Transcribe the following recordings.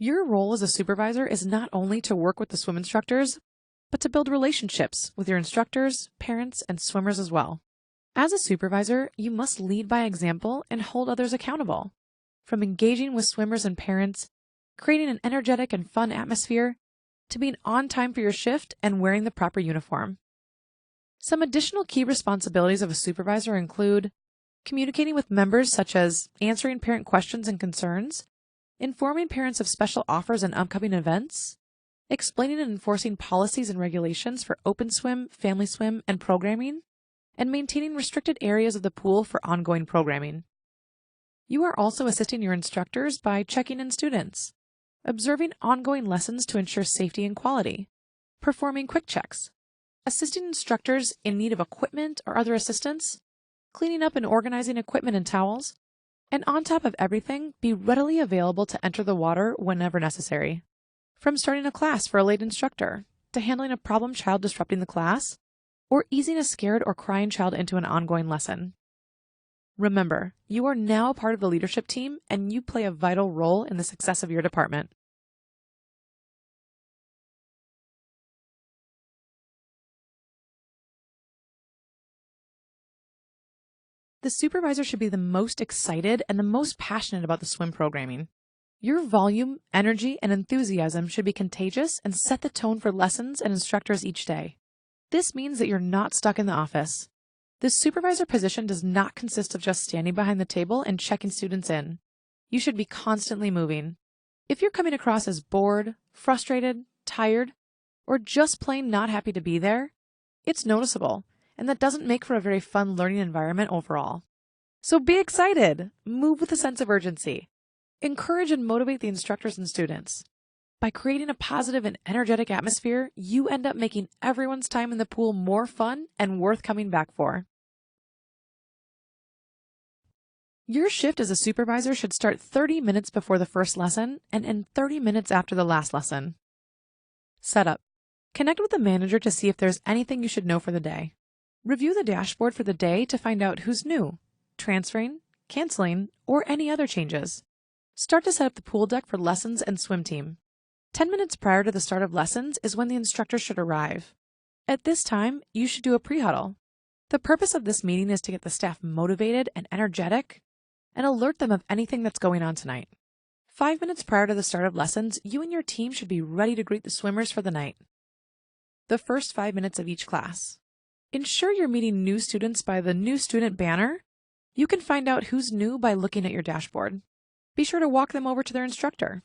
Your role as a supervisor is not only to work with the swim instructors, but to build relationships with your instructors, parents, and swimmers as well. As a supervisor, you must lead by example and hold others accountable. From engaging with swimmers and parents, creating an energetic and fun atmosphere, to being on time for your shift and wearing the proper uniform. Some additional key responsibilities of a supervisor include communicating with members such as answering parent questions and concerns, informing parents of special offers and upcoming events, explaining and enforcing policies and regulations for open swim, family swim, and programming, and maintaining restricted areas of the pool for ongoing programming. You are also assisting your instructors by checking in students, observing ongoing lessons to ensure safety and quality, performing quick checks, assisting instructors in need of equipment or other assistance, cleaning up and organizing equipment and towels, and on top of everything, be readily available to enter the water whenever necessary. From starting a class for a late instructor, to handling a problem child disrupting the class, or easing a scared or crying child into an ongoing lesson. Remember, you are now a part of the leadership team and you play a vital role in the success of your department. The supervisor should be the most excited and the most passionate about the swim programming. Your volume, energy, and enthusiasm should be contagious and set the tone for lessons and instructors each day. This means that you're not stuck in the office. The supervisor position does not consist of just standing behind the table and checking students in. You should be constantly moving. If you're coming across as bored, frustrated, tired, or just plain not happy to be there, it's noticeable, and that doesn't make for a very fun learning environment overall. So be excited! Move with a sense of urgency. Encourage and motivate the instructors and students. By creating a positive and energetic atmosphere, you end up making everyone's time in the pool more fun and worth coming back for. Your shift as a supervisor should start 30 minutes before the first lesson and end 30 minutes after the last lesson. Setup. Connect with the manager to see if there's anything you should know for the day. Review the dashboard for the day to find out who's new, transferring, canceling, or any other changes. Start to set up the pool deck for lessons and swim team. 10 minutes prior to the start of lessons is when the instructor should arrive. At this time, you should do a pre-huddle. The purpose of this meeting is to get the staff motivated and energetic and alert them of anything that's going on tonight. 5 minutes prior to the start of lessons, you and your team should be ready to greet the swimmers for the night. The first 5 minutes of each class. Ensure you're meeting new students by the New Student banner. You can find out who's new by looking at your dashboard. Be sure to walk them over to their instructor.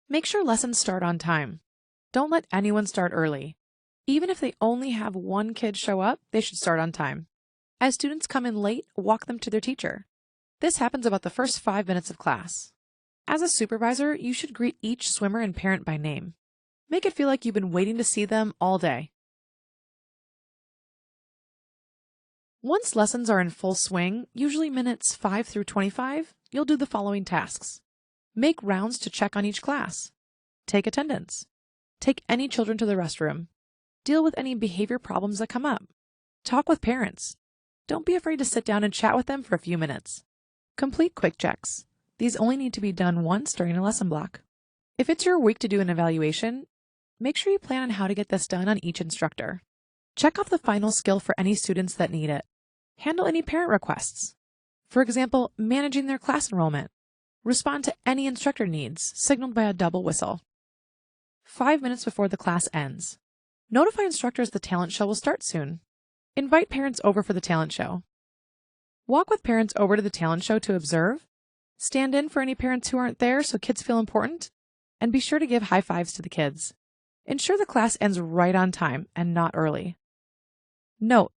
Make sure lessons start on time. Don't let anyone start early. Even if they only have one kid show up, they should start on time. As students come in late, walk them to their teacher. This happens about the first 5 minutes of class. As a supervisor, you should greet each swimmer and parent by name. Make it feel like you've been waiting to see them all day. Once lessons are in full swing, usually minutes 5 through 25, you'll do the following tasks. Make rounds to check on each class. Take attendance. Take any children to the restroom. Deal with any behavior problems that come up. Talk with parents. Don't be afraid to sit down and chat with them for a few minutes. Complete quick checks. These only need to be done once during a lesson block. If it's your week to do an evaluation, make sure you plan on how to get this done on each instructor. Check off the final skill for any students that need it. Handle any parent requests. For example, managing their class enrollment. Respond to any instructor needs, signaled by a double whistle. 5 minutes before the class ends. Notify instructors the talent show will start soon. Invite parents over for the talent show. Walk with parents over to the talent show to observe. Stand in for any parents who aren't there so kids feel important. And be sure to give high fives to the kids. Ensure the class ends right on time and not early. Note,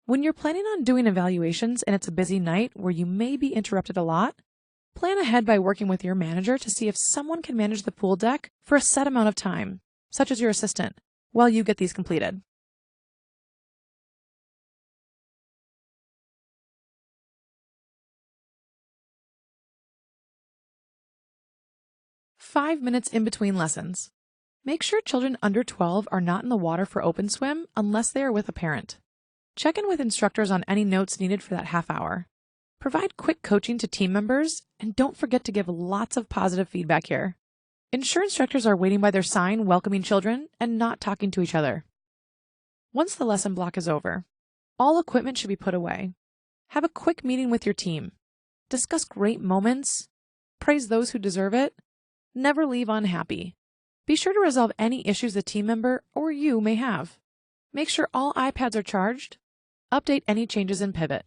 when you're planning on doing evaluations and it's a busy night where you may be interrupted a lot, plan ahead by working with your manager to see if someone can manage the pool deck for a set amount of time, such as your assistant, while you get these completed. Five minutes in between lessons. Make sure children under 12 are not in the water for open swim unless they are with a parent. Check in with instructors on any notes needed for that half hour. Provide quick coaching to team members, and don't forget to give lots of positive feedback here. Ensure instructors are waiting by their sign welcoming children and not talking to each other. Once the lesson block is over, all equipment should be put away. Have a quick meeting with your team. Discuss great moments. Praise those who deserve it. Never leave unhappy. Be sure to resolve any issues the team member or you may have. Make sure all iPads are charged. Update any changes in Pivot.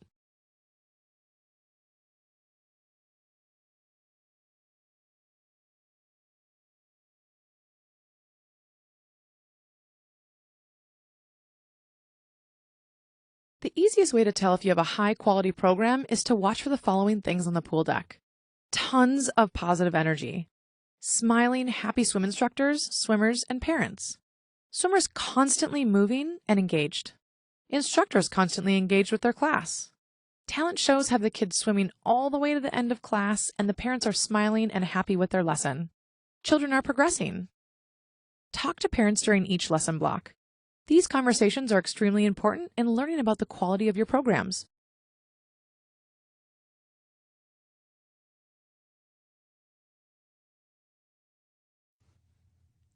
The easiest way to tell if you have a high-quality program is to watch for the following things on the pool deck. Tons of positive energy. Smiling, happy swim instructors, swimmers, and parents. Swimmers constantly moving and engaged. Instructors constantly engaged with their class. Talent shows have the kids swimming all the way to the end of class, and the parents are smiling and happy with their lesson. Children are progressing. Talk to parents during each lesson block. These conversations are extremely important in learning about the quality of your programs.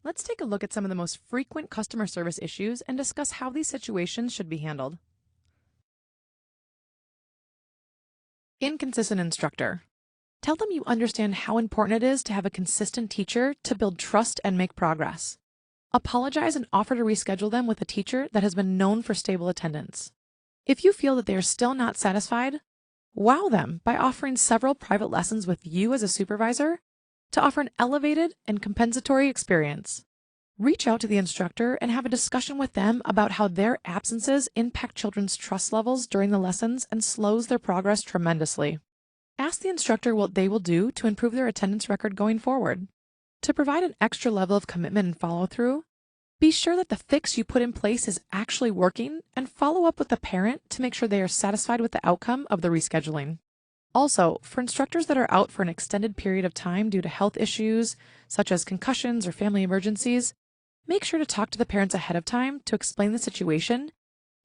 Let's take a look at some of the most frequent customer service issues and discuss how these situations should be handled. Inconsistent instructor. Tell them you understand how important it is to have a consistent teacher to build trust and make progress. Apologize and offer to reschedule them with a teacher that has been known for stable attendance. If you feel that they are still not satisfied, wow them by offering several private lessons with you as a supervisor to offer an elevated and compensatory experience. Reach out to the instructor and have a discussion with them about how their absences impact children's trust levels during the lessons and slows their progress tremendously. Ask the instructor what they will do to improve their attendance record going forward. To provide an extra level of commitment and follow-through, be sure that the fix you put in place is actually working and follow up with the parent to make sure they are satisfied with the outcome of the rescheduling. Also, for instructors that are out for an extended period of time due to health issues, such as concussions or family emergencies, make sure to talk to the parents ahead of time to explain the situation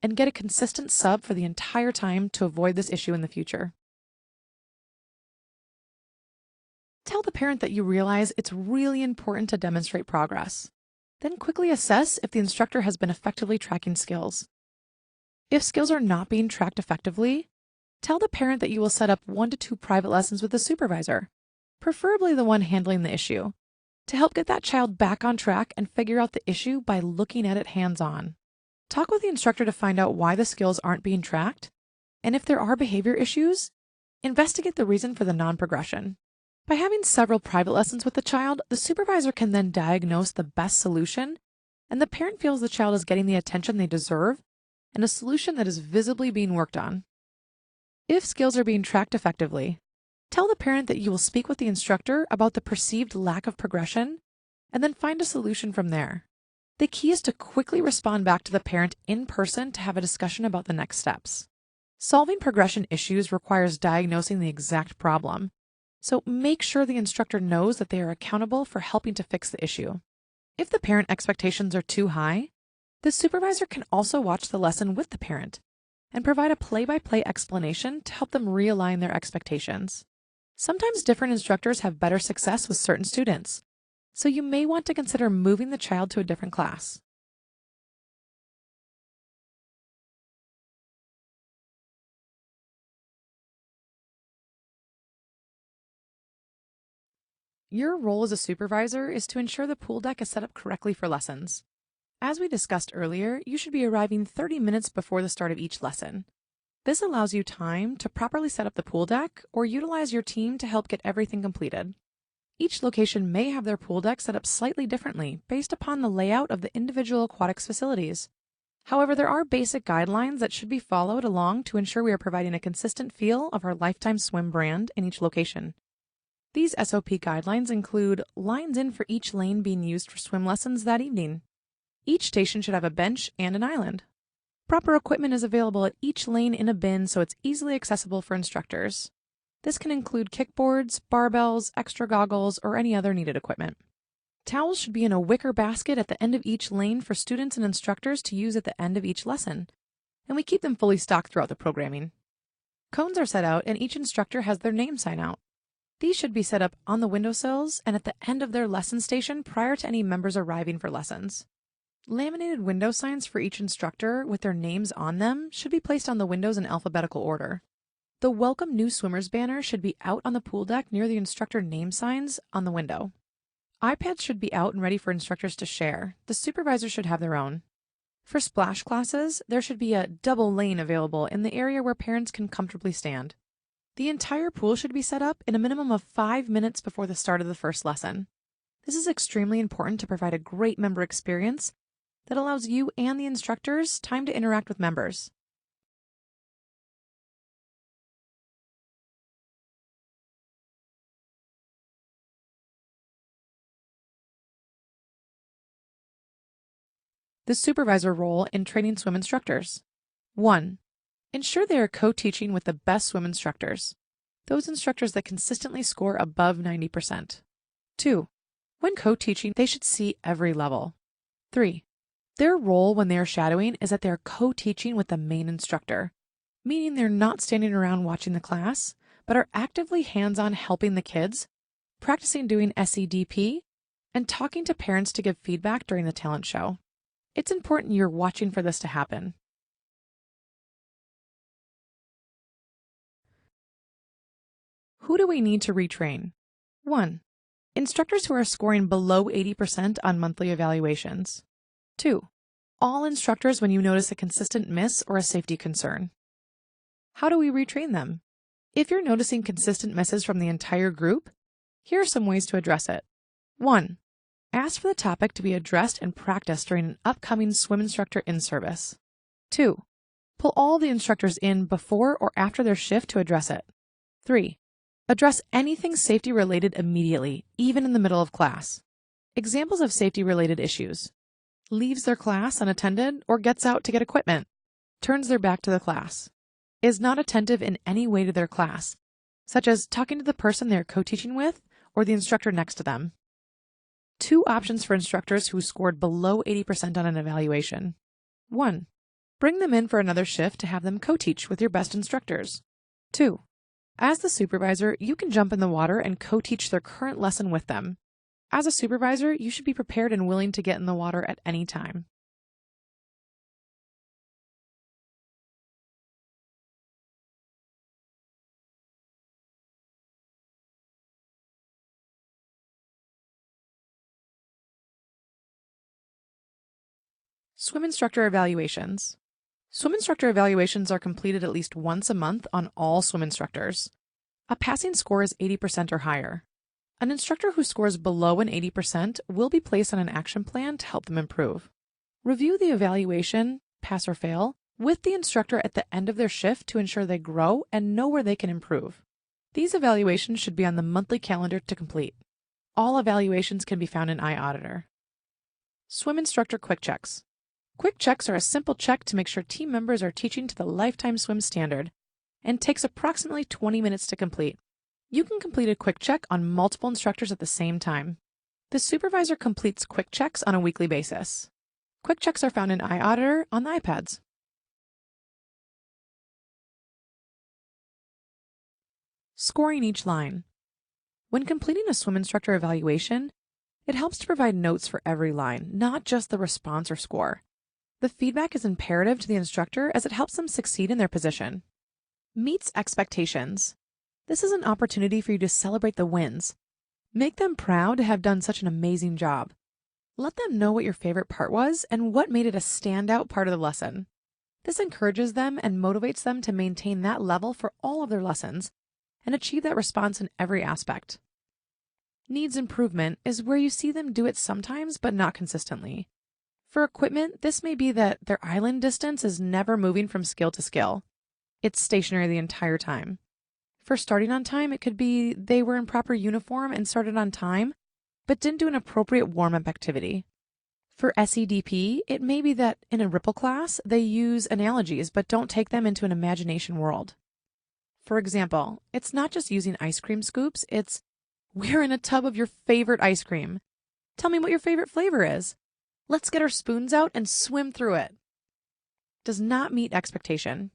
and get a consistent sub for the entire time to avoid this issue in the future. Tell the parent that you realize it's really important to demonstrate progress. Then quickly assess if the instructor has been effectively tracking skills. If skills are not being tracked effectively, tell the parent that you will set up 1 to 2 private lessons with the supervisor, preferably the one handling the issue, to help get that child back on track and figure out the issue by looking at it hands-on. Talk with the instructor to find out why the skills aren't being tracked, and if there are behavior issues, investigate the reason for the non-progression. By having several private lessons with the child, the supervisor can then diagnose the best solution, and the parent feels the child is getting the attention they deserve and a solution that is visibly being worked on. If skills are being tracked effectively, tell the parent that you will speak with the instructor about the perceived lack of progression and then find a solution from there. The key is to quickly respond back to the parent in person to have a discussion about the next steps. Solving progression issues requires diagnosing the exact problem, so make sure the instructor knows that they are accountable for helping to fix the issue. If the parent expectations are too high, the supervisor can also watch the lesson with the parent and provide a play-by-play explanation to help them realign their expectations. Sometimes different instructors have better success with certain students, so you may want to consider moving the child to a different class. Your role as a supervisor is to ensure the pool deck is set up correctly for lessons. As we discussed earlier, you should be arriving 30 minutes before the start of each lesson. This allows you time to properly set up the pool deck or utilize your team to help get everything completed. Each location may have their pool deck set up slightly differently based upon the layout of the individual aquatics facilities. However, there are basic guidelines that should be followed along to ensure we are providing a consistent feel of our Lifetime Swim brand in each location. These SOP guidelines include lines in for each lane being used for swim lessons that evening. Each station should have a bench and an island. Proper equipment is available at each lane in a bin so it's easily accessible for instructors. This can include kickboards, barbells, extra goggles, or any other needed equipment. Towels should be in a wicker basket at the end of each lane for students and instructors to use at the end of each lesson, and we keep them fully stocked throughout the programming. Cones are set out and each instructor has their name sign out. These should be set up on the windowsills and at the end of their lesson station prior to any members arriving for lessons. Laminated window signs for each instructor with their names on them should be placed on the windows in alphabetical order. The Welcome New Swimmers banner should be out on the pool deck near the instructor name signs on the window. iPads should be out and ready for instructors to share. The supervisor should have their own. For splash classes, there should be a double lane available in the area where parents can comfortably stand. The entire pool should be set up in a minimum of 5 minutes before the start of the first lesson. This is extremely important to provide a great member experience that allows you and the instructors time to interact with members. The supervisor role in training swim instructors. 1. Ensure they are co-teaching with the best swim instructors, those instructors that consistently score above 90%. 2. When co-teaching, they should see every level. 3. Their role when they are shadowing is that they are co-teaching with the main instructor, meaning they're not standing around watching the class, but are actively hands-on helping the kids, practicing doing SEDP, and talking to parents to give feedback during the talent show. It's important you're watching for this to happen. Who do we need to retrain? 1. Instructors who are scoring below 80% on monthly evaluations. 2. All instructors when you notice a consistent miss or a safety concern. How do we retrain them? If you're noticing consistent misses from the entire group, here are some ways to address it. 1. Ask for the topic to be addressed and practiced during an upcoming swim instructor in-service. 2. Pull all the instructors in before or after their shift to address it. 3. Address anything safety-related immediately, even in the middle of class. Examples of safety-related issues: leaves their class unattended or gets out to get equipment, turns their back to the class, is not attentive in any way to their class, such as talking to the person they are co-teaching with or the instructor next to them. 2 options for instructors who scored below 80% on an evaluation. 1. Bring them in for another shift to have them co-teach with your best instructors. 2. As the supervisor, you can jump in the water and co-teach their current lesson with them. As a supervisor, you should be prepared and willing to get in the water at any time. Swim instructor evaluations. Swim instructor evaluations are completed at least once a month on all swim instructors. A passing score is 80% or higher. An instructor who scores below an 80% will be placed on an action plan to help them improve. Review the evaluation, pass or fail, with the instructor at the end of their shift to ensure they grow and know where they can improve. These evaluations should be on the monthly calendar to complete. All evaluations can be found in iAuditor. Swim instructor quick checks. Quick checks are a simple check to make sure team members are teaching to the lifetime swim standard and takes approximately 20 minutes to complete. You can complete a quick check on multiple instructors at the same time. The supervisor completes quick checks on a weekly basis. Quick checks are found in iAuditor on the iPads. Scoring each line. When completing a swim instructor evaluation, it helps to provide notes for every line, not just the response or score. The feedback is imperative to the instructor as it helps them succeed in their position. Meets expectations. This is an opportunity for you to celebrate the wins. Make them proud to have done such an amazing job. Let them know what your favorite part was and what made it a standout part of the lesson. This encourages them and motivates them to maintain that level for all of their lessons and achieve that response in every aspect. Needs improvement is where you see them do it sometimes but not consistently. For equipment, this may be that their island distance is never moving from skill to skill. It's stationary the entire time. For starting on time, it could be they were in proper uniform and started on time, but didn't do an appropriate warm-up activity. For SEDP, it may be that in a Ripple class, they use analogies but don't take them into an imagination world. For example, it's not just using ice cream scoops, it's, we're in a tub of your favorite ice cream. Tell me what your favorite flavor is. Let's get our spoons out and swim through it. Does not meet expectation.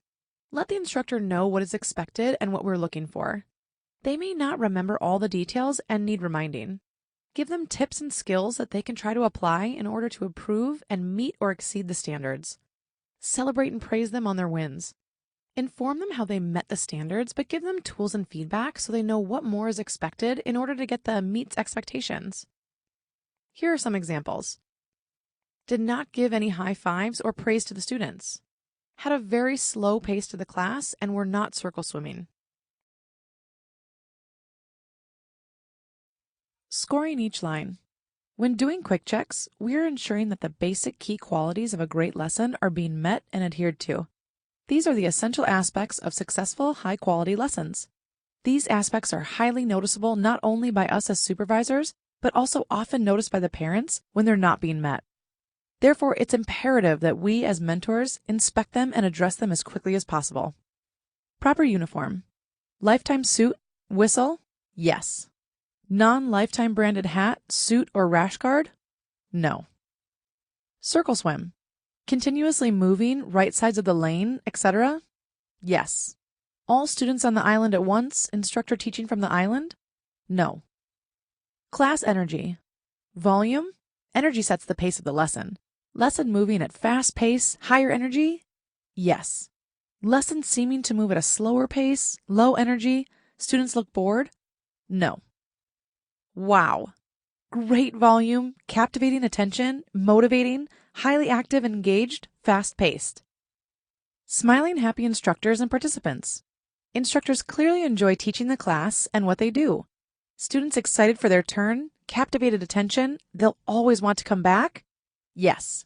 Let the instructor know what is expected and what we're looking for. They may not remember all the details and need reminding. Give them tips and skills that they can try to apply in order to improve and meet or exceed the standards. Celebrate and praise them on their wins. Inform them how they met the standards, but give them tools and feedback so they know what more is expected in order to get the meets expectations. Here are some examples. Did not give any high fives or praise to the students. Had a very slow pace to the class and were not circle swimming. Scoring each line. When doing quick checks, we are ensuring that the basic key qualities of a great lesson are being met and adhered to. These are the essential aspects of successful, high-quality lessons. These aspects are highly noticeable not only by us as supervisors, but also often noticed by the parents when they're not being met. Therefore, it's imperative that we as mentors inspect them and address them as quickly as possible. Proper uniform. Lifetime suit, whistle, yes. Non-lifetime branded hat, suit, or rash guard, no. Circle swim. Continuously moving, right sides of the lane, etc.? Yes. All students on the island at once, instructor teaching from the island? No. Class energy. Volume. Energy sets the pace of the lesson. Lesson moving at fast pace, higher energy? Yes. Lesson seeming to move at a slower pace, low energy, students look bored? No. Wow. Great volume, captivating attention, motivating, highly active and engaged, fast-paced. Smiling, happy instructors and participants. Instructors clearly enjoy teaching the class and what they do. Students excited for their turn, captivated attention, they'll always want to come back? Yes.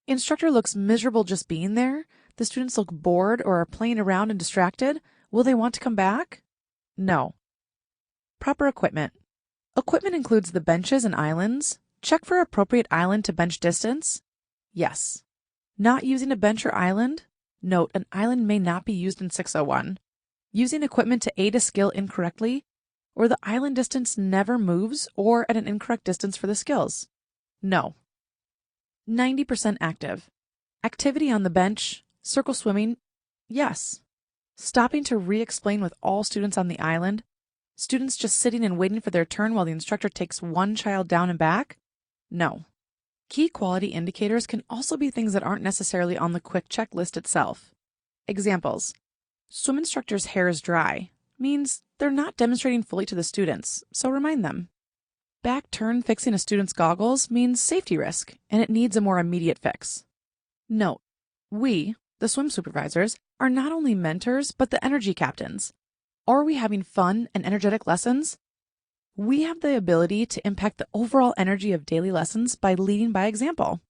Instructor looks miserable just being there, the students look bored or are playing around and distracted, will they want to come back? No. Proper equipment. Equipment includes the benches and islands. Check for appropriate island to bench distance. Yes. Not using a bench or island. Note, an island may not be used in 601. Using equipment to aid a skill incorrectly, or the island distance never moves or at an incorrect distance for the skills. No. 90% active. Activity on the bench, circle swimming, yes. Stopping to re-explain with all students on the island. Students just sitting and waiting for their turn while the instructor takes one child down and back? No. Key quality indicators can also be things that aren't necessarily on the quick check list itself. Examples. Swim instructor's hair is dry, means they're not demonstrating fully to the students, so remind them. Back turn fixing a student's goggles means safety risk, and it needs a more immediate fix. Note, we, the swim supervisors, are not only mentors, but the energy captains. Are we having fun and energetic lessons? We have the ability to impact the overall energy of daily lessons by leading by example.